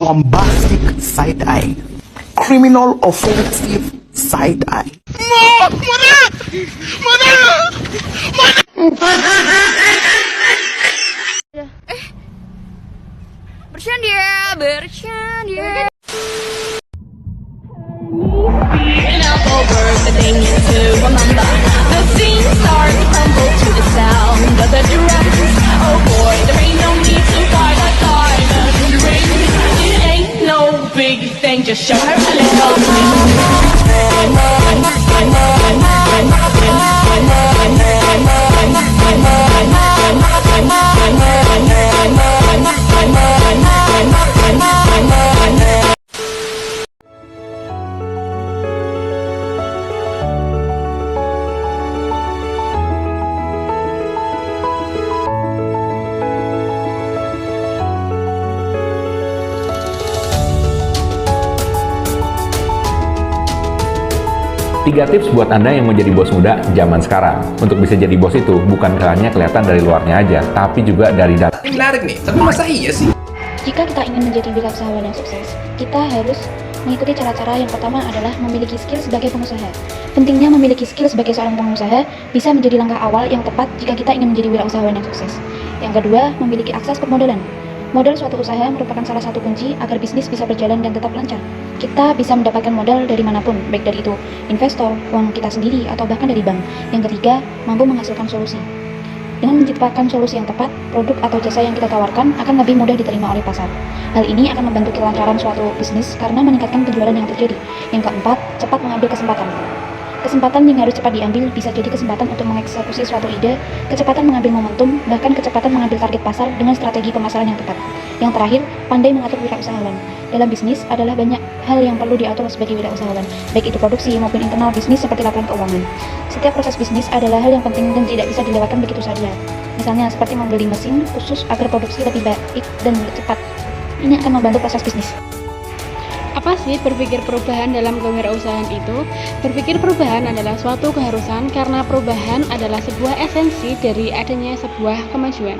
bombastic side eye, criminal offensive side eye. Bercanda. Just show her a little Tiga tips buat Anda yang mau jadi bos muda zaman sekarang. Untuk bisa jadi bos itu bukan hanya kelihatan dari luarnya aja, tapi juga dari dalam. Ini menarik nih, tapi masa iya sih? Jika kita ingin menjadi wirausahawan yang sukses, kita harus mengikuti cara-cara. Yang pertama adalah memiliki skill sebagai pengusaha. Pentingnya memiliki skill sebagai seorang pengusaha bisa menjadi langkah awal yang tepat jika kita ingin menjadi wirausahawan yang sukses. Yang kedua, memiliki akses permodalan. Modal suatu usaha merupakan salah satu kunci agar bisnis bisa berjalan dan tetap lancar. Kita bisa mendapatkan modal dari manapun, baik dari itu investor, uang kita sendiri, atau bahkan dari bank. Yang ketiga, mampu menghasilkan solusi. Dengan menciptakan solusi yang tepat, produk atau jasa yang kita tawarkan akan lebih mudah diterima oleh pasar. Hal ini akan membantu kelancaran suatu bisnis karena meningkatkan penjualan yang terjadi. Yang keempat, cepat mengambil kesempatan. Kesempatan yang harus cepat diambil bisa jadi kesempatan untuk mengeksekusi suatu ide, kecepatan mengambil momentum, bahkan kecepatan mengambil target pasar dengan strategi pemasaran yang tepat. Yang terakhir, pandai mengatur wirausahawan. Dalam bisnis adalah banyak hal yang perlu diatur sebagai wirausahawan, baik itu produksi maupun internal bisnis seperti laporan keuangan. Setiap proses bisnis adalah hal yang penting dan tidak bisa dilewatkan begitu saja. Misalnya seperti membeli mesin khusus agar produksi lebih baik dan cepat. Ini akan membantu proses bisnis. Apa sih berpikir perubahan dalam kewirausahaan itu? Berpikir perubahan adalah suatu keharusan karena perubahan adalah sebuah esensi dari adanya sebuah kemajuan.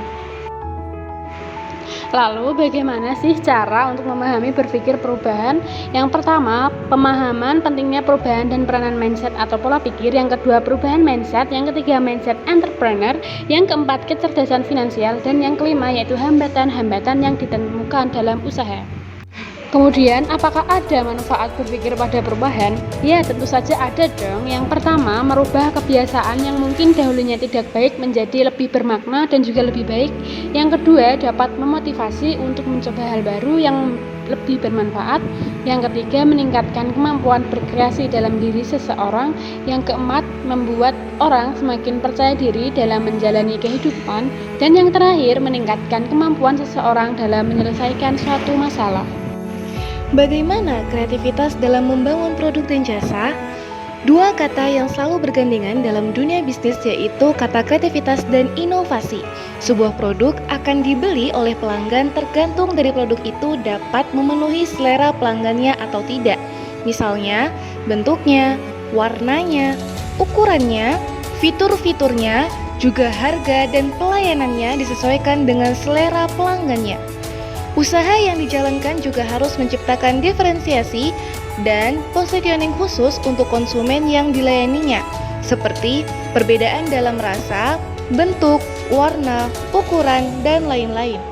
Lalu bagaimana sih cara untuk memahami berpikir perubahan? Yang pertama, pemahaman pentingnya perubahan dan peranan mindset atau pola pikir. Yang kedua, perubahan mindset. Yang ketiga, mindset entrepreneur. Yang keempat, kecerdasan finansial. Dan yang kelima, yaitu hambatan-hambatan yang ditemukan dalam usaha. Kemudian, apakah ada manfaat berpikir pada perubahan? Ya, tentu saja ada dong. Yang pertama, merubah kebiasaan yang mungkin dahulunya tidak baik menjadi lebih bermakna dan juga lebih baik. Yang kedua, dapat memotivasi untuk mencoba hal baru yang lebih bermanfaat. Yang ketiga, meningkatkan kemampuan berkreasi dalam diri seseorang. Yang keempat, membuat orang semakin percaya diri dalam menjalani kehidupan. Dan yang terakhir, meningkatkan kemampuan seseorang dalam menyelesaikan suatu masalah. Bagaimana kreativitas dalam membangun produk dan jasa? Dua kata yang selalu bergandengan dalam dunia bisnis yaitu kata kreativitas dan inovasi. Sebuah produk akan dibeli oleh pelanggan tergantung dari produk itu dapat memenuhi selera pelanggannya atau tidak. Misalnya, bentuknya, warnanya, ukurannya, fitur-fiturnya, juga harga dan pelayanannya disesuaikan dengan selera pelanggannya. Usaha yang dijalankan juga harus menciptakan diferensiasi dan positioning khusus untuk konsumen yang dilayaninya, seperti perbedaan dalam rasa, bentuk, warna, ukuran, dan lain-lain.